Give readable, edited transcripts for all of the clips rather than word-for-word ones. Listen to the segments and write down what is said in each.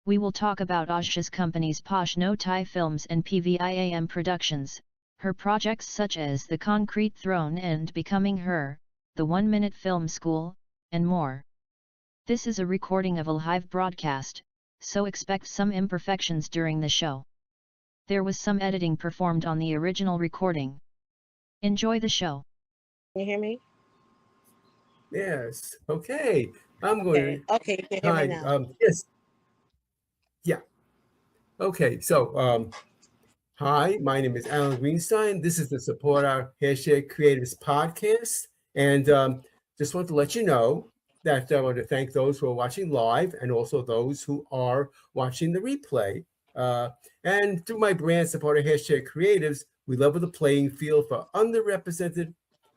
We will talk about Ash's companies Posh No Thai Films and PVIAM Productions, her projects such as The Concrete Throne and Becoming Her, the 1 Minute Film School, and more. This is a recording of a live broadcast, so expect some imperfections during the show. There was some editing performed on the original recording. Enjoy the show. Can you hear me? Yes. Okay. I'm going to. Okay, you can hear me now. Yes. Yeah. Okay. So, hi, my name is Alan Greenstein. This is the Support Our Hashtag Creatives podcast. And just want to let you know that I want to thank those who are watching live and also those who are watching the replay. And through my brand, Support Our Hashtag Creatives, we level the playing field for underrepresented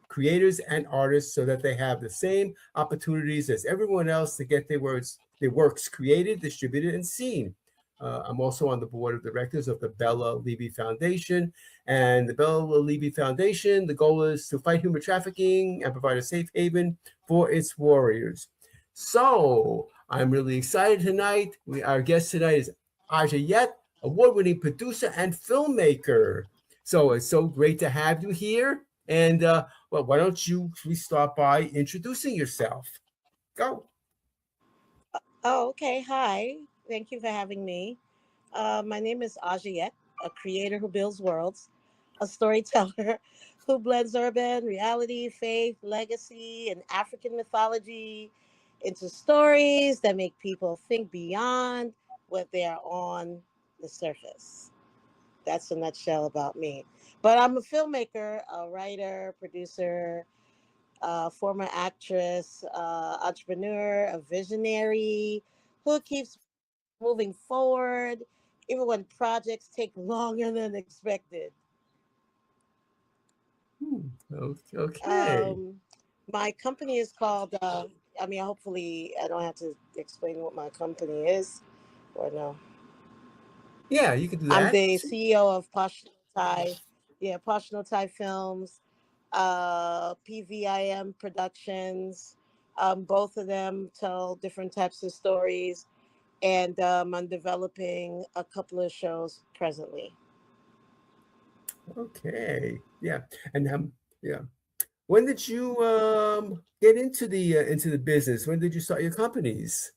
creators and artists so that they have the same opportunities as everyone else to get their works created, distributed, and seen. I'm also on the board of directors of the Bella Levy Foundation. And the Bella Levy Foundation, the goal is to fight human trafficking and provide a safe haven for its warriors. So I'm really excited tonight. Our guest tonight is Aja Yet, award-winning producer and filmmaker. So it's so great to have you here. And well, why don't you please start by introducing yourself? Go. Oh, okay. Hi. Thank you for having me. My name is Aja, a creator who builds worlds, a storyteller who blends urban, reality, faith, legacy, and African mythology into stories that make people think beyond what they are on the surface. That's a nutshell about me. But I'm a filmmaker, a writer, producer, former actress, entrepreneur, a visionary who keeps moving forward, even when projects take longer than expected. Okay. My company is called, hopefully I don't have to explain what my company is, or no? Yeah, you can do that. I'm the CEO of Posh No Thai, Posh No Thai Films, PVIM Productions. Both of them tell different types of stories, and I'm developing a couple of shows presently. Okay. Yeah. And yeah. When did you get into the business? When did you start your companies?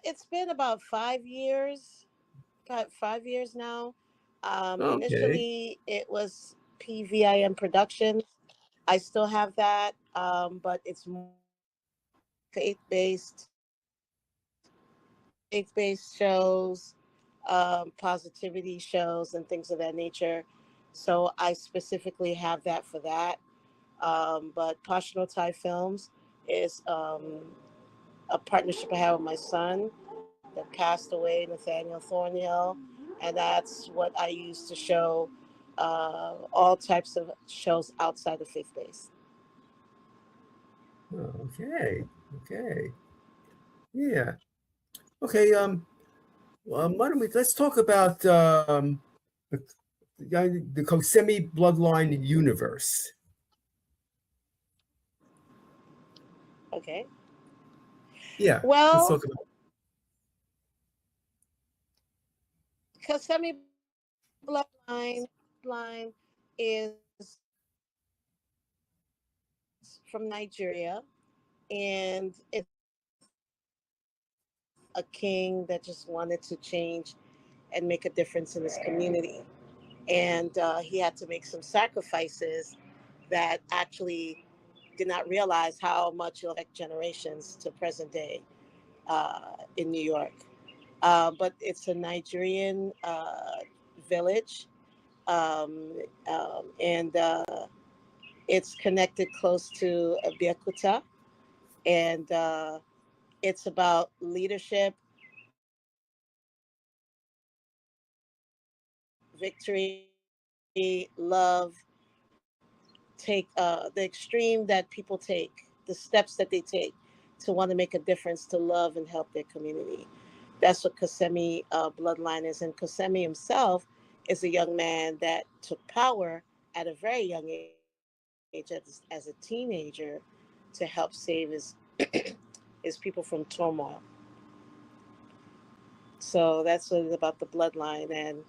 It's been about 5 years. About 5 years now. Okay. Initially, it was PVIM Productions. I still have that, but it's more faith-based, faith-based shows, positivity shows, and things of that nature. So I specifically have that for that. But Posh No Thai Films is a partnership I have with my son that passed away, Nathaniel Thornhill, and that's what I use to show all types of shows outside of faith based. Okay. Okay. Yeah. Okay. Why don't let's talk about the the Kosemi bloodline universe. Okay. Yeah. Let's Well, talk about. Kasemi bloodline is from Nigeria, and it's a king that just wanted to change and make a difference in his community. And he had to make some sacrifices that actually did not realize how much it'll affect generations to present day in New York. But it's a Nigerian village, um, and it's connected close to Abeokuta, and it's about leadership, victory, love. Take the extreme that people take, the steps that they take to want to make a difference, to love and help their community. That's what Kasemi bloodline is. And Kasemi himself is a young man that took power at a very young age, as a teenager, to to help save his people from turmoil. So that's what it's about, the bloodline,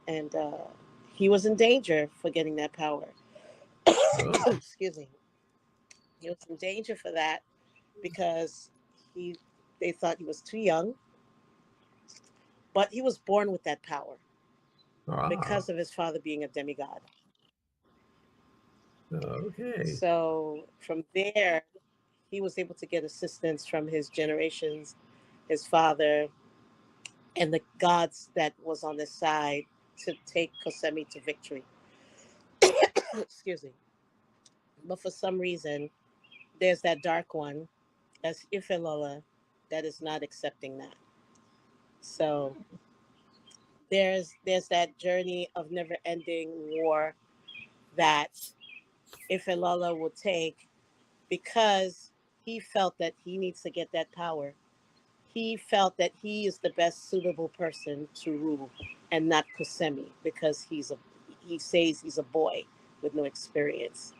and he was in danger for getting that power. Oh, Excuse me. He was in danger for that because he they thought he was too young, but he was born with that power ah, because of his father being a demigod. okay. So from there, he was able to get assistance from his generations, his father, and the gods that was on his side to take Kosemi to victory. Excuse me. But for some reason, there's that dark one, that's Ifelola, that is not accepting that. So there's that journey of never ending war that Ifelola will take because he felt that he needs to get that power. He felt that he is the best suitable person to rule and not Kosemi because he says he's a boy with no experience.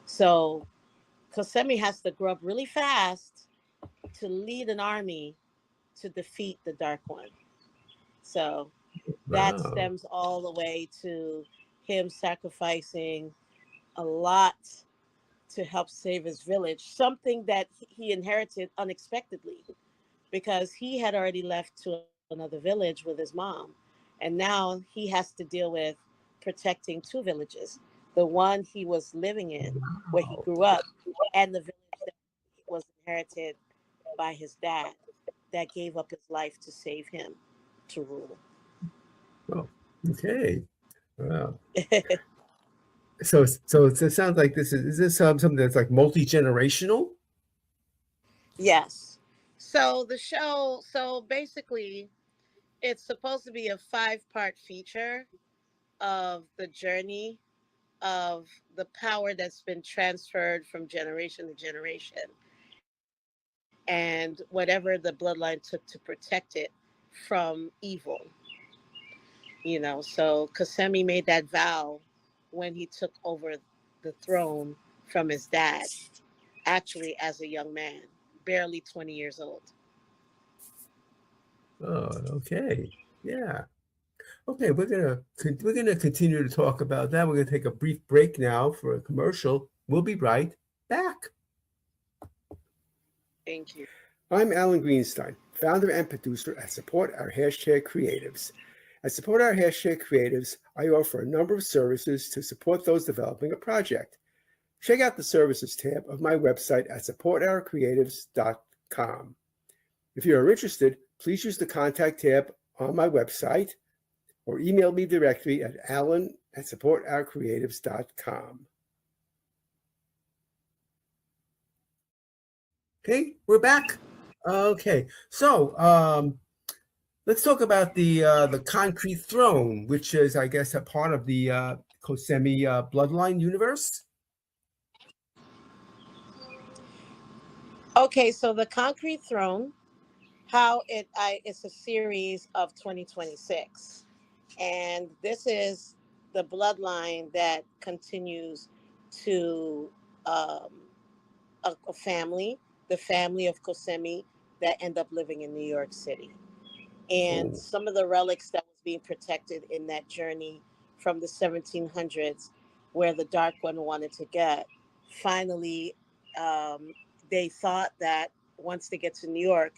So Kosemi has to grow up really fast to lead an army to defeat the Dark One. So that Wow. stems all the way to him sacrificing a lot to help save his village, something that he inherited unexpectedly because he had already left to another village with his mom. And now he has to deal with protecting two villages, the one he was living in, where he Wow. grew up, and the village that was inherited by his dad that gave up his life to save him to rule. Oh, okay. Wow. So it sounds like is this something that's like multi-generational? Yes. So the show, so basically, it's supposed to be a five-part feature of the journey of the power that's been transferred from generation to generation and whatever the bloodline took to protect it from evil. So Kasemi made that vow when he took over the throne from his dad, actually as a young man, barely 20 years old. Oh, okay. Yeah. Okay, we're gonna continue to talk about that. We're gonna take a brief break now for a commercial. We'll be right back. Thank you. I'm Alan Greenstein, founder and producer at Support Our Hashtag Creatives. At Support Our Hashtag Creatives, I offer a number of services to support those developing a project. Check out the services tab of my website at supportourcreatives.com. If you are interested, please use the contact tab on my website or email me directly at alan@supportourcreatives.com. Okay, we're back. Okay, so let's talk about the concrete throne, which is, I guess, a part of the Kosemi bloodline universe. Okay, so the Concrete Throne, it's a series of 2026. And this is the bloodline that continues to um, a family, the family of Kosemi, that end up living in New York City. And Oh, some of the relics that was being protected in that journey from the 1700s, where the Dark One wanted to get, finally, um, they thought that once they get to New York,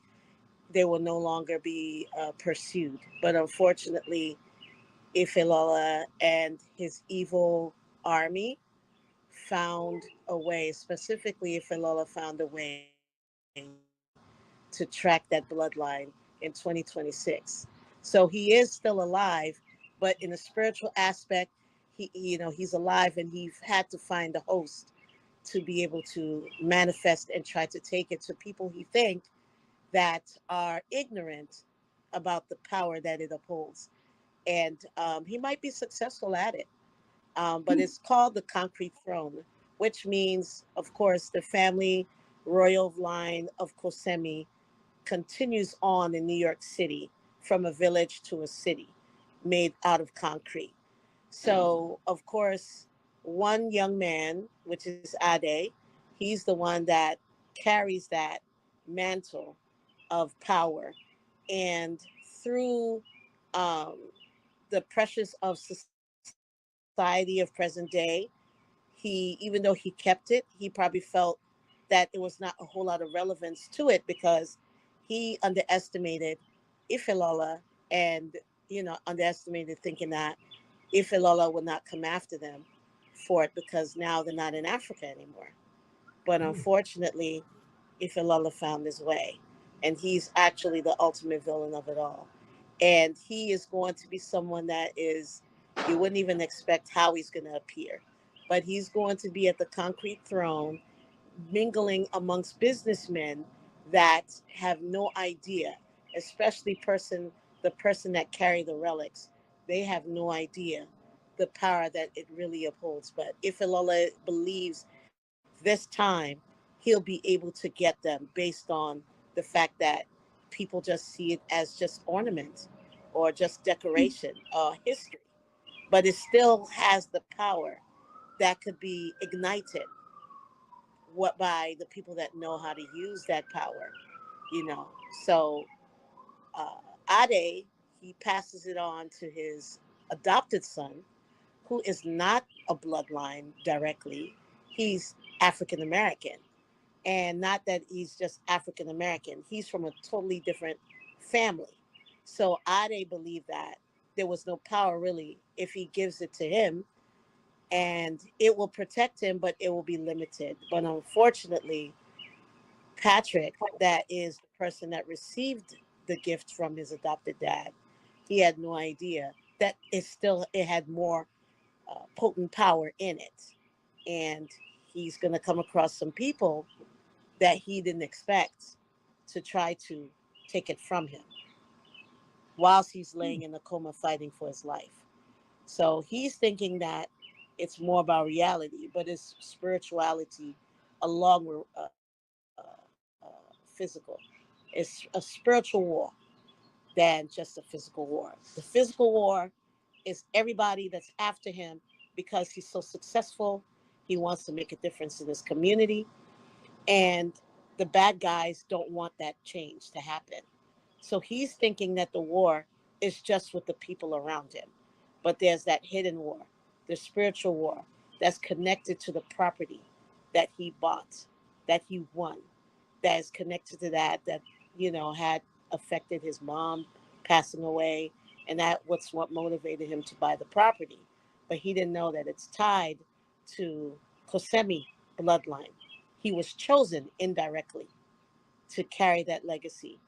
they will no longer be pursued. But unfortunately, Ifelola and his evil army found a way, specifically Ifelola found a way to track that bloodline in 2026. So he is still alive, but in a spiritual aspect, he's alive and he's had to find a host to be able to manifest and try to take it to people he think that are ignorant about the power that it upholds. And he might be successful at it. But it's called the Concrete Throne, which means, of course, the family royal line of Kosemi continues on in New York City from a village to a city made out of concrete. So, of course, one young man, which is Ade, He's the one that carries that mantle of power. And through um, the pressures of society of present day, even though he kept it, he probably felt that there was not a whole lot of relevance to it because he underestimated Ifelola and, underestimated thinking that Ifelola would not come after them for it because now they're not in Africa anymore. But unfortunately, Ifelola found his way, and he's actually the ultimate villain of it all. And he is going to be someone that is, you wouldn't even expect how he's going to appear. But he's going to be at the concrete throne, mingling amongst businessmen that have no idea, especially the person that carry the relics. They have no idea the power that it really upholds. But if Ilola believes this time he'll be able to get them based on the fact that people just see it as just ornament or just decoration or history, but it still has the power that could be ignited by the people that know how to use that power, you know. So uh, Ade, he passes it on to his adopted son, who is not a bloodline directly. He's African American. And not that he's just African American, he's from a totally different family. So Ade believed that there was no power really if he gives it to him, and it will protect him, but it will be limited. But unfortunately, Patrick, that is the person that received the gift from his adopted dad, he had no idea that it had more potent power in it. And he's going to come across some people that he didn't expect to try to take it from him whilst he's laying in a coma fighting for his life. So he's thinking that it's more about reality, but it's spirituality along with physical. It's a spiritual war than just a physical war. The physical war is everybody that's after him because he's so successful. He wants to make a difference in his community. And the bad guys don't want that change to happen. So he's thinking that the war is just with the people around him. But there's that hidden war, the spiritual war that's connected to the property that he bought, that he won, that is connected to that, had affected his mom passing away. And that was what motivated him to buy the property. But he didn't know that it's tied to Kosemi bloodline. He was chosen indirectly to carry that legacy.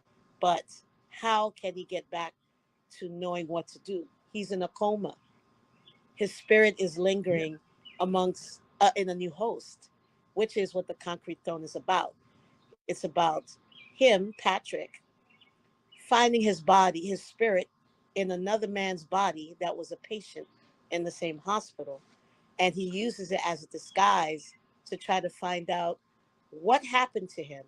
But how can he get back to knowing what to do? He's in a coma. His spirit is Yeah. lingering amongst in a new host, which is what the concrete throne is about. It's about him, Patrick, finding his body, his spirit, in another man's body that was a patient in the same hospital. And he uses it as a disguise to try to find out what happened to him.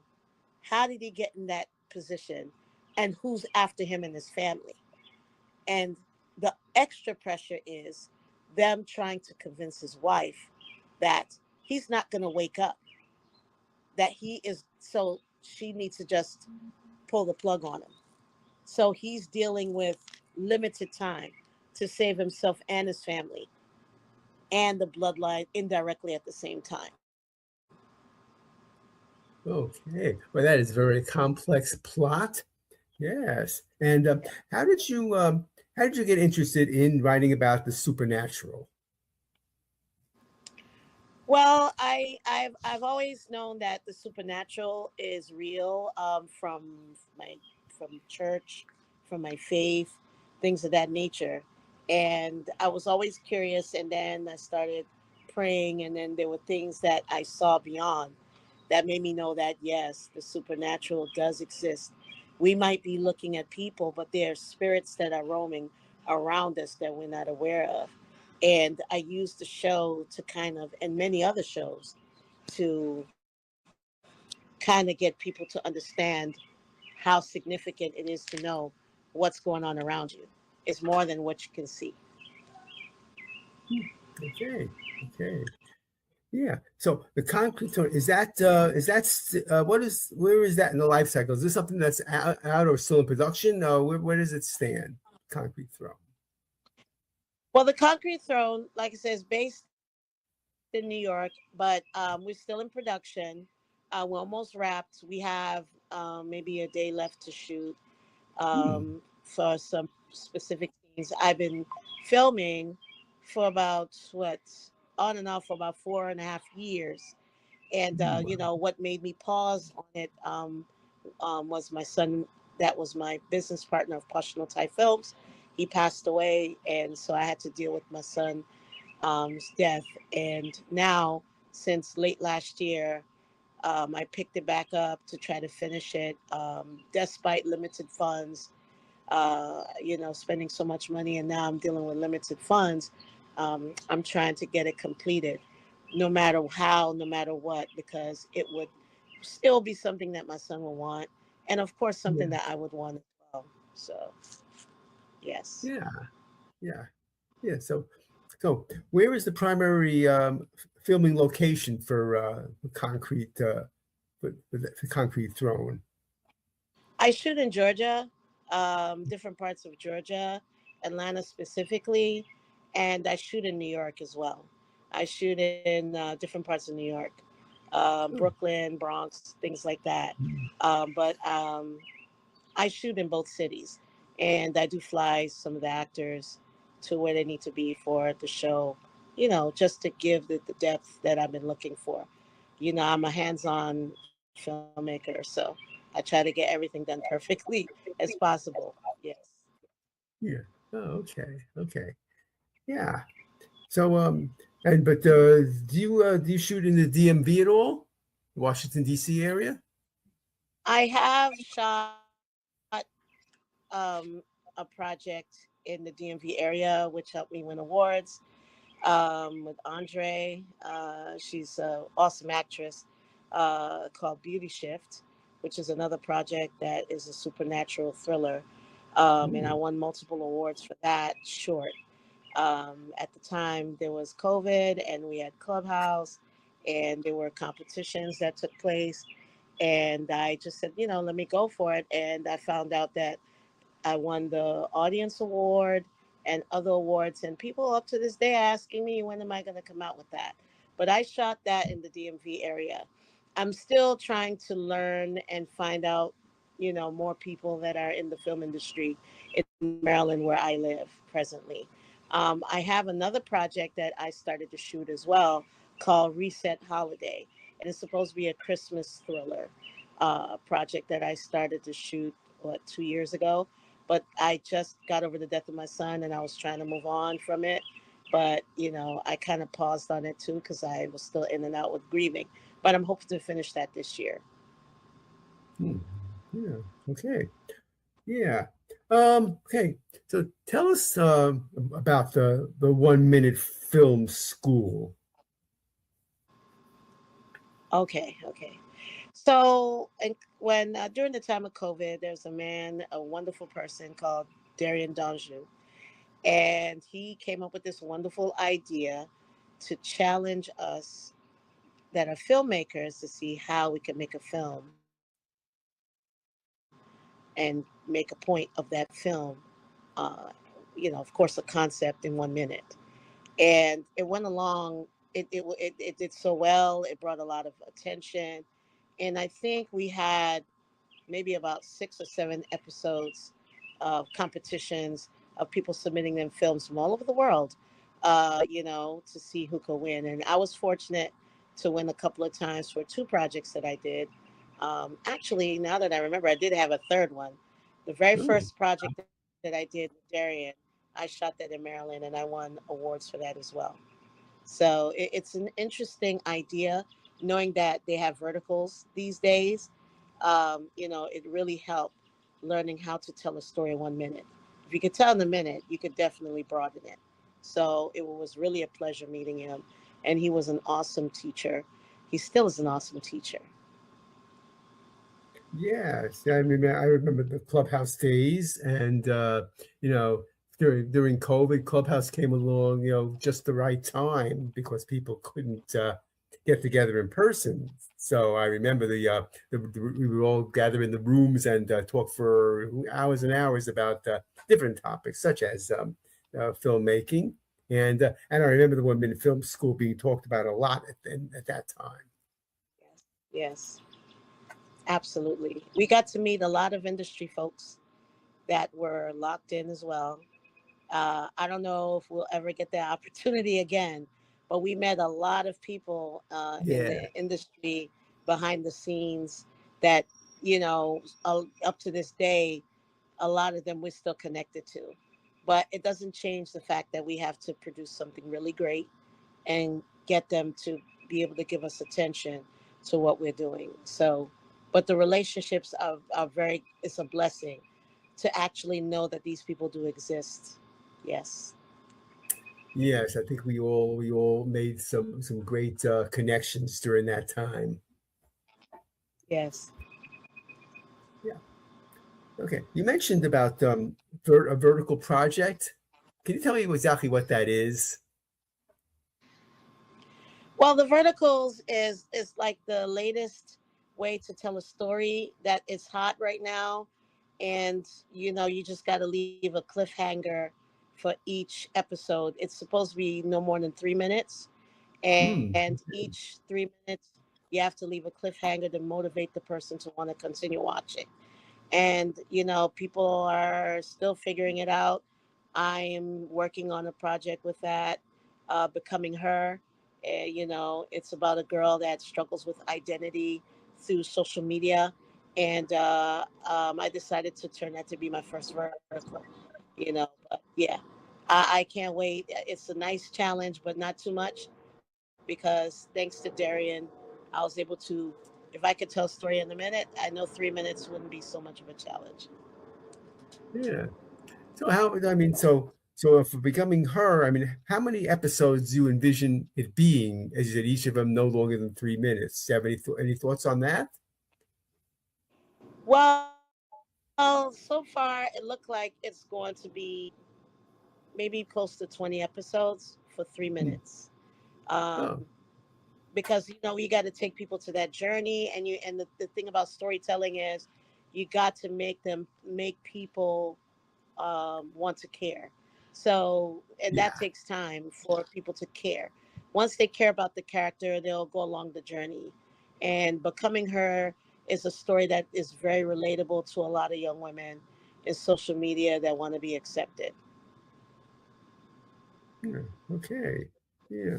How did he get in that position? And who's after him and his family? And the extra pressure is them trying to convince his wife that he's not going to wake up, that he is, so she needs to just pull the plug on him. So he's dealing with limited time to save himself and his family and the bloodline indirectly at the same time. Okay. Well, that is a very complex plot. Yes. And how did you get interested in writing about the supernatural? Well, I've always known that the supernatural is real, from church, from my faith, things of that nature, and I was always curious. And then I started praying, and then there were things that I saw beyond that made me know that yes, the supernatural does exist. We might be looking at people, but there are spirits that are roaming around us that we're not aware of. And I used the show to kind of, and many other shows, to kind of get people to understand how significant it is to know what's going on around you. It's more than what you can see. Okay. Okay. Yeah. So the concrete throne where is that in the life cycle? Is this something that's out or still in production? Where does it stand? Concrete throne. Well, the Concrete Throne, like I said, is based in New York, but we're still in production. We're almost wrapped. We have maybe a day left to shoot Hmm. for some specific scenes. I've been filming for about on and off for about 4.5 years. And Wow. what made me pause on it was my son. That was my business partner of Posh Films. He passed away, and so I had to deal with my son death. And now, since late last year, I picked it back up to try to finish it, despite limited funds. Spending so much money, and now I'm dealing with limited funds. I'm trying to get it completed, no matter how, no matter what, because it would still be something that my son will want, and of course, something Yeah. that I would want as well. So, yes. Yeah. Yeah. Yeah. So where is the primary filming location for concrete for concrete throne? I shoot in Georgia, different parts of Georgia, Atlanta specifically, and I shoot in New York as well. I shoot in different parts of New York, Oh, Brooklyn, Bronx, things like that. hmm. But I shoot in both cities, and I do fly some of the actors to where they need to be for the show. Just to give the depth that I've been looking for. I'm a hands-on filmmaker, so I try to get everything done perfectly as possible. Yes. Yeah. Oh, okay. Okay. Yeah. So and but do you shoot in the DMV at all? Washington D.C. area? I have shot a project in the DMV area, which helped me win awards with Andre. She's an awesome actress called Beauty Shift, which is another project that is a supernatural thriller. And I Ooh. won multiple awards for that short. At the time, there was COVID and we had Clubhouse, and there were competitions that took place. And I just said, let me go for it. And I found out that I won the audience award and other awards, and people up to this day asking me when am I going to come out with that. But I shot that in the DMV area. I'm still trying to learn and find out, more people that are in the film industry in Maryland where I live presently. I have another project that I started to shoot as well called Reset Holiday, and it's supposed to be a Christmas thriller project that I started to shoot 2 years ago, but I just got over the death of my son and I was trying to move on from it. But, I kind of paused on it too because I was still in and out with grieving. But I'm hoping to finish that this year. Hmm. Yeah. Okay. Yeah. Okay. So tell us about the 1 minute film school. Okay. So, and when during the time of COVID, there's a man, a wonderful person called Darian Donju, and he came up with this wonderful idea to challenge us that are filmmakers to see how we can make a film and make a point of that film. Uh, of course, a concept in 1 minute. And it went along. It did so well. It brought a lot of attention, and I think we had maybe about 6 or 7 episodes of competitions of people submitting them films from all over the world, to see who could win. And I was fortunate to win a couple of times for two projects that I did. Actually, now that I remember, I did have a third one. The very Oh, first project that I did with Darian, I shot that in Maryland and I won awards for that as well. So it's an interesting idea, knowing that they have verticals these days. It really helped learning how to tell a story in 1 minute. If you could tell in a minute, you could definitely broaden it. So it was really a pleasure meeting him, and he was an awesome teacher. He still is an awesome teacher. yes. I mean, I remember the Clubhouse days, and you know, during COVID, Clubhouse came along, just the right time because people couldn't get together in person. So I remember we would all gather in the rooms and talk for hours and hours about different topics, such as filmmaking. And I remember the 1 minute film school being talked about a lot at that time. Yes, absolutely. We got to meet a lot of industry folks that were locked in as well. I don't know if we'll ever get that opportunity again, but we met a lot of people in Yeah. the industry behind the scenes that, up to this day, a lot of them we're still connected to. But it doesn't change the fact that we have to produce something really great and get them to be able to give us attention to what we're doing. So, but the relationships are very, it's a blessing to actually know that these people do exist. Yes. Yes, I think we all made some great connections during that time. Yes. Yeah. Okay. You mentioned about a vertical project. Can you tell me exactly what that is? Well, the verticals is like the latest way to tell a story that is hot right now, and you just got to leave a cliffhanger for each episode. It's supposed to be no more than 3 minutes, and Hmm. each 3 minutes you have to leave a cliffhanger to motivate the person to want to continue watching. And people are still figuring it out. I am working on a project with that, becoming her. It's about a girl that struggles with identity through social media, and I decided to turn that to be my first vertical. But yeah, I can't wait. It's a nice challenge, but not too much, because thanks to Darian, I was able to. If I could tell a story in a minute, I know 3 minutes wouldn't be so much of a challenge. Yeah. So so for becoming her, I mean, how many episodes do you envision it being? As you said, each of them no longer than 3 minutes. Do you have any thoughts on that? Well, so far it looked like it's going to be maybe close to 20 episodes for three Hmm. minutes. Oh, Um, because you got to take people to that journey, and the thing about storytelling is you got to make people want to care. So, and that yeah. takes time for people to care. Once they care about the character, they'll go along the journey. And becoming her is a story that is very relatable to a lot of young women in social media that want to be accepted. Yeah. Okay. Yeah.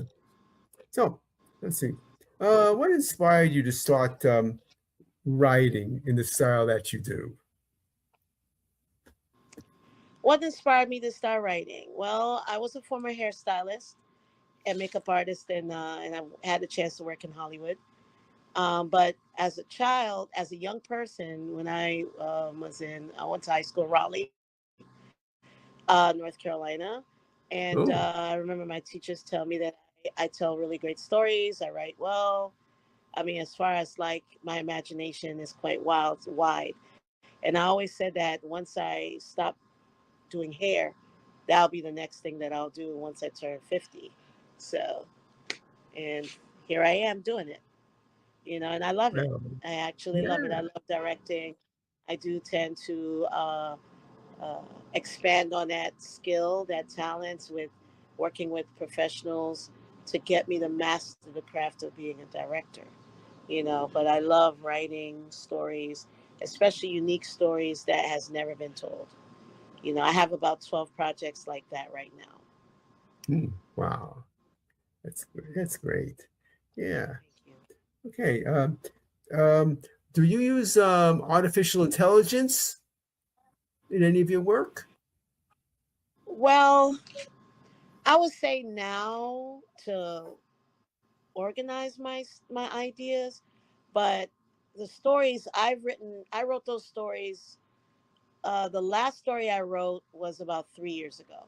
So let's see. What inspired you to start writing in the style that you do? What inspired me to start writing? Well, I was a former hairstylist and makeup artist, and I had the chance to work in Hollywood. But as a child, as a young person, when I went to high school in Raleigh, North Carolina, and Oh, I remember my teachers tell me that I tell really great stories. I write well. I mean, as far as like my imagination is quite wide. And I always said that once I stop doing hair, that'll be the next thing that I'll do once I turn 50. So, and here I am doing it, and I love it. well, I actually love it. I yeah. love directing. I do tend to uh, expand on that skill, that talent with working with professionals to get me to master the craft of being a director. But I love writing stories, especially unique stories that has never been told. I have about 12 projects like that right now. Hmm. Wow. That's great. Yeah. Thank you. Okay. Um, do you use artificial intelligence in any of your work? Well, I would say now to organize my ideas, but the stories I've written, I wrote those stories. The last story I wrote was about 3 years ago,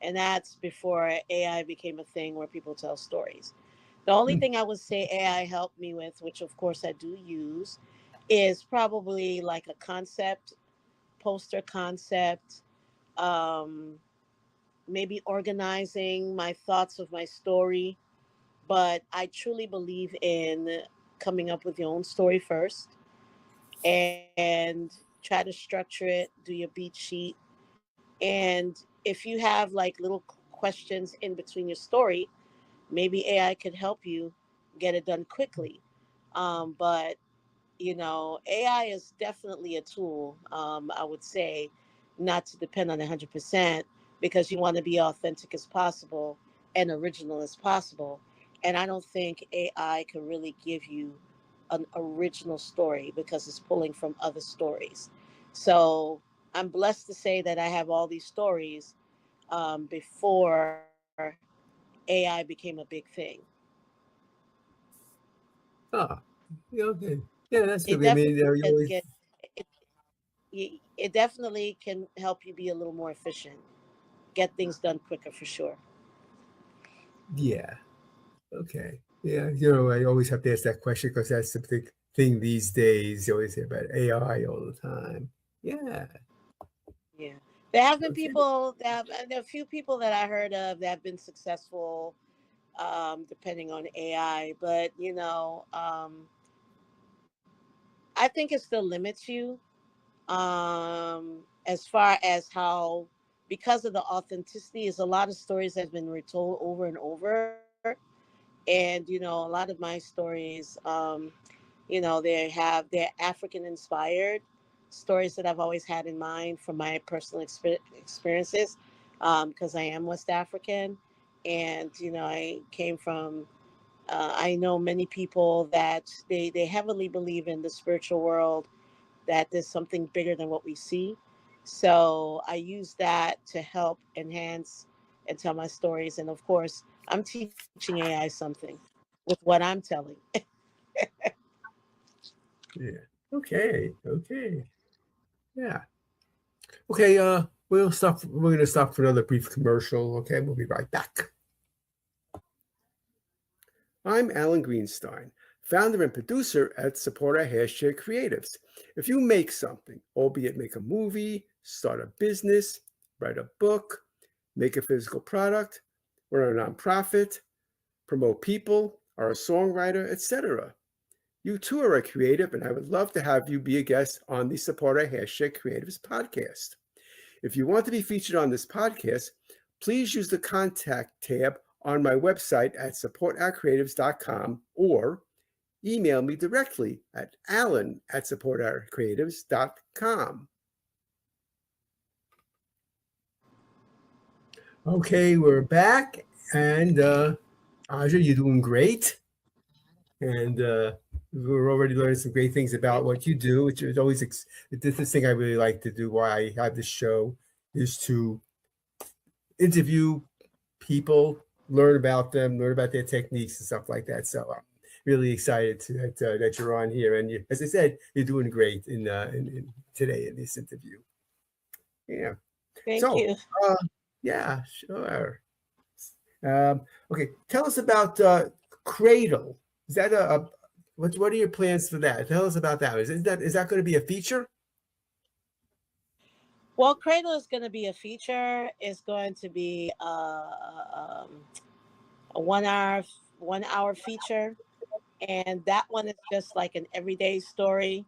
and that's before AI became a thing where people tell stories. The only Hmm. thing I would say AI helped me with, which of course I do use, is probably like a concept, poster concept, um, maybe organizing my thoughts of my story, but I truly believe in coming up with your own story first and try to structure it, do your beat sheet. And if you have like little questions in between your story, maybe AI could help you get it done quickly. But AI is definitely a tool. I would say not to depend on it 100% because you want to be authentic as possible and original as possible. And I don't think AI can really give you an original story because it's pulling from other stories. So I'm blessed to say that I have all these stories before AI became a big thing. Ah, yeah, okay. Yeah, that's It good. I definitely mean, you can always, get it definitely can help you be a little more efficient, get things done quicker for sure. yeah, okay. Yeah, I always have to ask that question because that's the big thing these days. You always hear about AI all the time. Yeah, Yeah, there have been okay. people there are a few people that I heard of that have been successful, depending on AI. But I think it still limits you, as far as how, because of the authenticity, is a lot of stories that have been retold over and over. And a lot of my stories, they're African inspired stories that I've always had in mind from my personal experiences, because I am West African. And I came from, I know many people that they heavily believe in the spiritual world, that there's something bigger than what we see. So I use that to help enhance and tell my stories. And of course, I'm teaching AI something with what I'm telling. Yeah. Okay. Okay. Yeah. Okay. We'll stop. We're gonna stop for another brief commercial. Okay, we'll be right back. I'm Alan Greenstein, founder and producer at Support Our Hashtag Creatives. If you make something, albeit make a movie, start a business, write a book, make a physical product, run a nonprofit, promote people, are a songwriter, etc. You too are a creative, and I would love to have you be a guest on the Support Our Hashtag Creatives podcast. If you want to be featured on this podcast, please use the contact tab on my website at supportourcreatives.com or email me directly at alan@supportourcreatives.com. Okay, we're back. And Aja, you're doing great. And we're already learning some great things about what you do, which is always this thing I really like to do. Why I have this show is to interview people, learn about them, learn about their techniques and stuff like that. So I'm really excited that you're on here, and as I said, you're doing great in today in this interview. Yeah. Thank So, you. uh, yeah, sure. Um, okay, tell us about Cradle. Is that what are your plans for that? Tell us about that. Is that going to be a feature? Well, Cradle is going to be a feature. It's going to be a 1 hour feature, and that one is just like an everyday story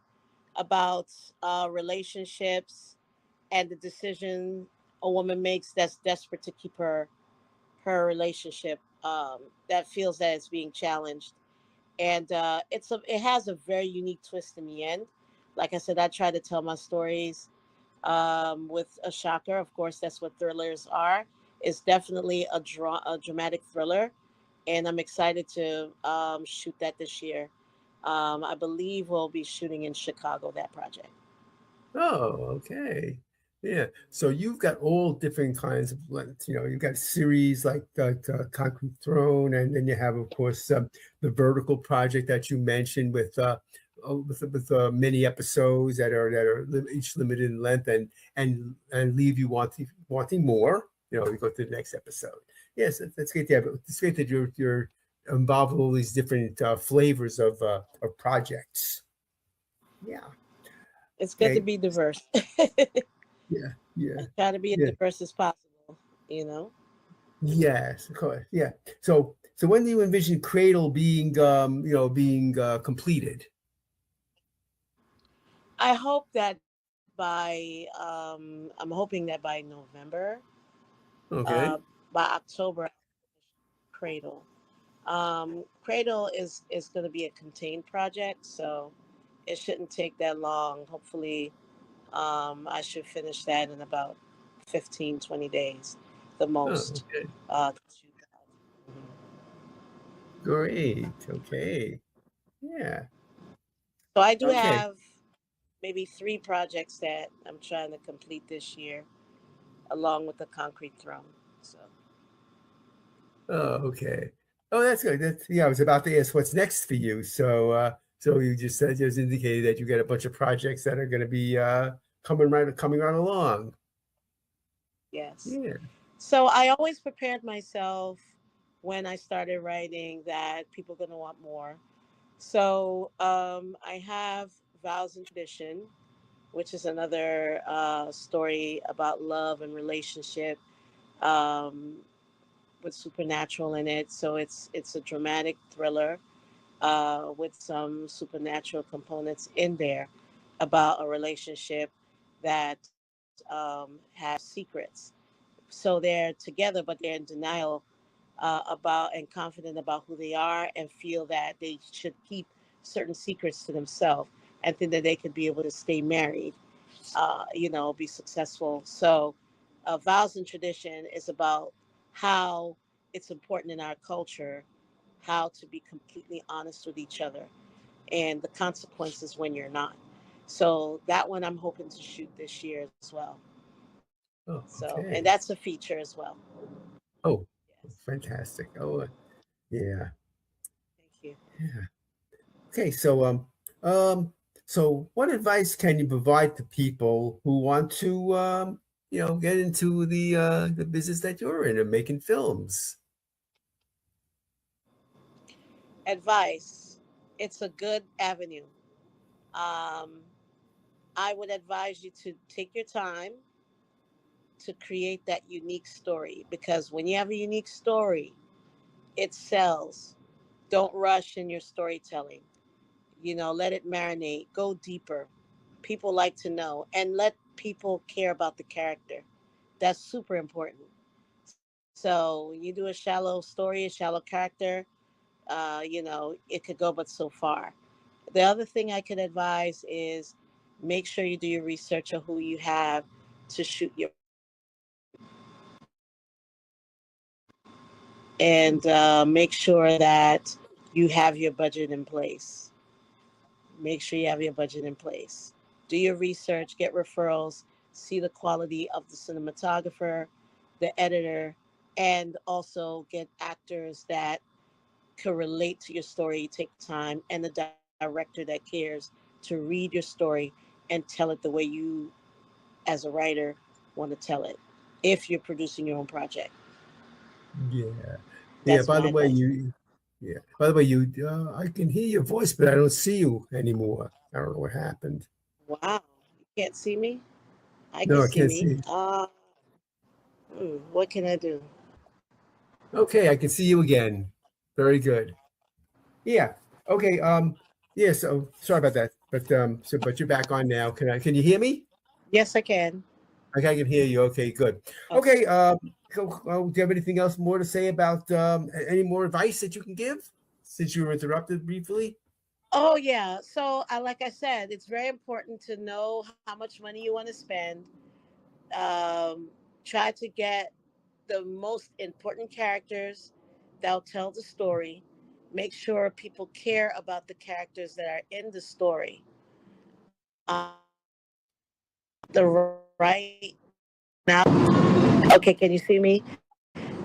about relationships and the decision a woman makes that's desperate to keep her relationship, that feels that it's being challenged. And it has a very unique twist in the end. Like I said, I try to tell my stories with a shocker. Of course, that's what thrillers are. It's definitely a dramatic thriller, and I'm excited to shoot that this year. I believe we'll be shooting in Chicago, that project. Oh, okay. Yeah. So you've got all different kinds of lengths. You've got series like Concrete Throne, and then you have, of course, the vertical project that you mentioned with many episodes that are each limited in length and leave you wanting more. You go to the next episode. Yes, that's great to have. It's great that you're involved with all these different flavors of projects. Yeah. It's good to Okay. be diverse. Yeah. Yeah. I try to be as Yeah. diverse as possible, you know. Yes, of course. Yeah. So when do you envision Cradle being completed? I hope that I'm hoping that by November, uh, Okay. by October, Cradle. Cradle is going to be a contained project, so it shouldn't take that long. Hopefully, I should finish that in about 15, 20 days, the Oh, most. okay. To shoot that. Mhm. Great. Okay. Yeah. So I do Okay. have maybe three projects that I'm trying to complete this year, along with the concrete throne. So Oh, okay. Oh, that's good. I was about to ask what's next for you. So you just indicated that you got a bunch of projects that are going to be coming right along. yes. Yeah. So I always prepared myself when I started writing that people are going to want more. So I have Vows and Tradition, which is another story about love and relationship, um, with supernatural in it. So it's a dramatic thriller with some supernatural components in there about a relationship that has secrets. So they're together, but they're in denial about and confident about who they are, and feel that they should keep certain secrets to themselves and think that they could be able to stay married, be successful. So, Vows and Tradition is about how it's important in our culture how to be completely honest with each other and the consequences when you're not. So that one I'm hoping to shoot this year as well. Oh, So, and okay. that's a feature as well. Oh, Yes. fantastic. Oh, yeah. Thank you. Yeah. Okay. Um, so what advice can you provide to people who want to, get into the business that you're in and making films? Advice. It's a good avenue. Um, I would advise you to take your time to create that unique story, because when you have a unique story, it sells. Don't rush in your storytelling. Let it marinate, go deeper. People like to know, and let people care about the character. That's super important. So you do a shallow story, a shallow character, it could go but so far. The other thing I could advise is make sure you do your research of who you have to shoot your project, and make sure that you have your budget in place. Make sure you have your budget in place. Do your research, get referrals, see the quality of the cinematographer, the editor, and also get actors that could relate to your story. Take time, and the director that cares to read your story and tell it the way you, as a writer, want to tell it. If you're producing your own project, Yeah. Yeah. that's By my the way, advice. I can hear your voice, but I don't see you anymore. I don't know what happened. Wow, you can't see me? I No, can I see can't me. see. What can I do? Okay, I can see you again. Very good. Yeah. Okay. Yeah. So sorry about that, but you're back on now. Can you hear me? Yes, I can. Okay, I can hear you. Okay, good. Okay. Okay. Do you have anything else more to say about any more advice that you can give since you were interrupted briefly? Oh yeah. So, like I said, it's very important to know how much money you want to spend. Um, Try to get the most important characters that'll tell the story. Make sure people care about the characters that are in the story. The right now. Okay, can you see me?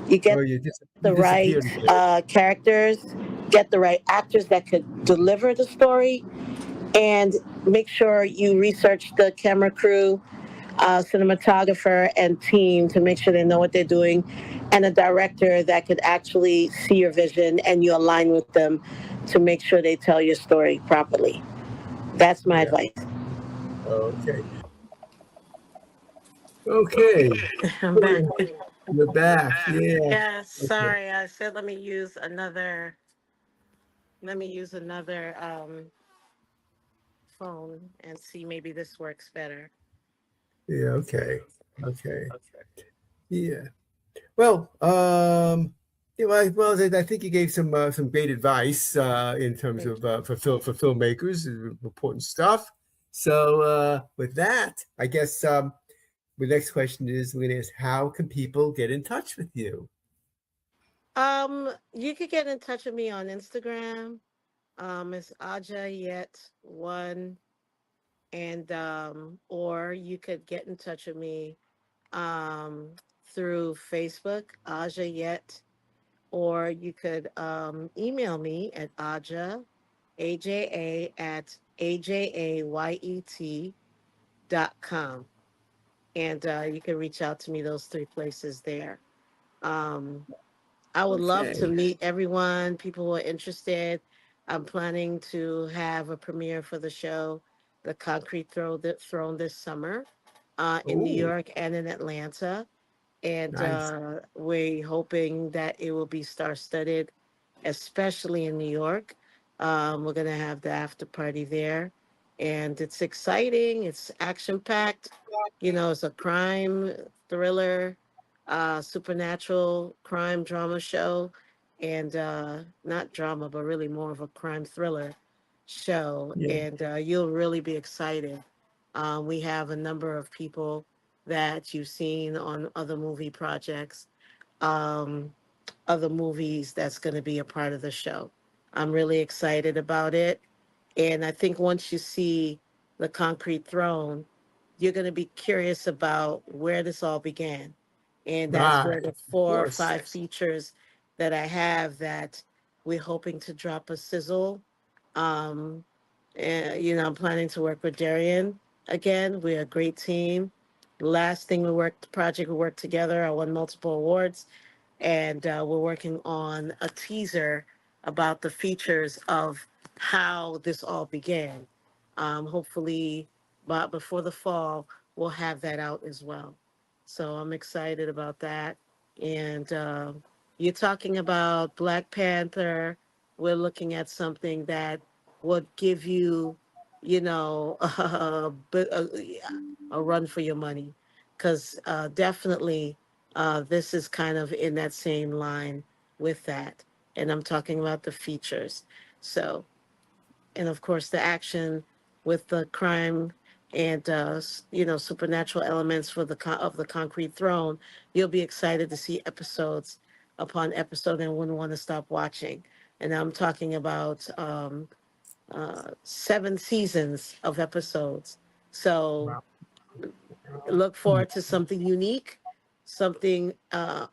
You get Oh, the right you disappeared again. characters, get the right actors that could deliver the story, and make sure you research the camera crew, cinematographer, and team to make sure they know what they're doing, and a director that could actually see your vision and you align with them to make sure they tell your story properly. That's my Yeah. advice. Okay. Okay. I'm back. You're back. Yeah. Yes, Okay. sorry. I said let me use another phone and see maybe this works better. Yeah. Okay. Okay. Yeah. Well, yeah, well, I think you gave some great advice in terms Thank of you. for filmmakers, important stuff. So with that, I guess the next question is we're going to ask, how can people get in touch with you? You could get in touch with me on Instagram. It's Aja Yet One, and or you could get in touch with me through Facebook, Aja Yet, or you could email me at at ajayet.com, and you can reach out to me those three places there. Um, I would love to Okay. meet everyone, people who are interested. I'm planning to have a premiere for the show, The Throne this summer, in New Oh, York and in Atlanta. And nice. we're hoping that it will be star-studded, especially in New York. We're going to have the after party there. And it's exciting. It's action-packed. It's a crime thriller, supernatural crime drama show, and not drama, but really more of a crime thriller show. Yeah. And you'll really be excited. We have a number of people that you've seen on other movie projects, um, other movies that's going to be a part of the show. I'm really excited about it. And I think once you see the concrete throne, you're going to be curious about where this all began. And that's Ah, where the of four or course. five features that I have that we're hoping to drop a sizzle. Um, and, I'm planning to work with Darian again. We're a great team. Last thing project we worked together, I won multiple awards, and we're working on a teaser about the features of how this all began. Hopefully, but before the fall, we'll have that out as well. So I'm excited about that. And you're talking about Black Panther. We're looking at something that would give you, a run for your money. Because definitely this is kind of in that same line with that. And I'm talking about the features. So, and of course, the action with the crime and, supernatural elements for of the Concrete Throne. You'll be excited to see episodes upon episode and wouldn't want to stop watching. And I'm talking about 7 seasons of episodes. So Wow. look forward to something unique, something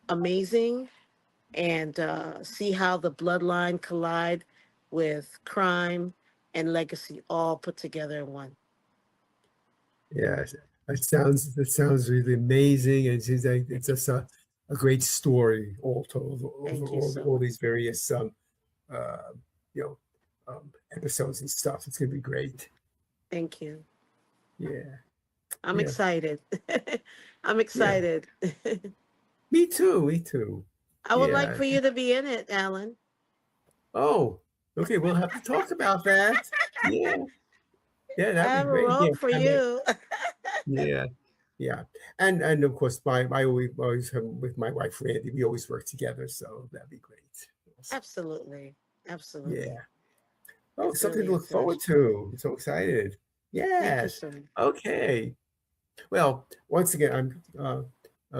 amazing, and see how the bloodline collide with crime and legacy all put together in one. Yeah, that sounds really amazing, and it seems like it's just a great story all told over Thank you all, so all much. these various uh, you know episodes and stuff. It's gonna be great. Thank you. Yeah, I'm yeah, excited. I'm yeah. excited. Me too. Me too. I would like Yeah. for you to be in it, Alan. Oh, okay. We'll have to talk about that. Yeah, yeah. I That'd be have a great. role Yeah, for and then, you. yeah, yeah. And of course, my I always with my wife Randy. We always work together, so that'd be great. Also. Absolutely. Absolutely. Yeah. Oh, It's something really to a look forward pleasure. to. I'm so excited. Thank you Yes. so much. Okay. Well, once again, I'd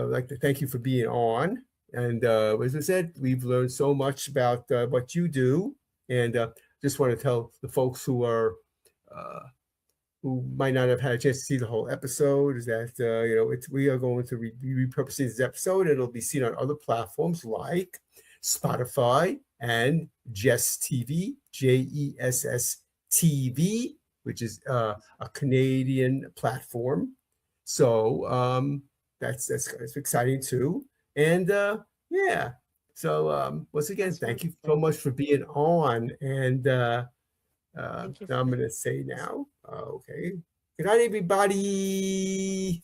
like to thank you for being on. And as I said, we've learned so much about what you do, and just want to tell the folks uh, who might not have had a chance to see the whole episode is that we are going to be repurposing this episode, and it'll be seen on other platforms like Spotify and Jess TV, Jess TV, which is a Canadian platform. So that's exciting too. And yeah, so once again, That's thank you so wonderful. much for being on. And Thank you now for I'm that. going to say now, okay. Good night, everybody.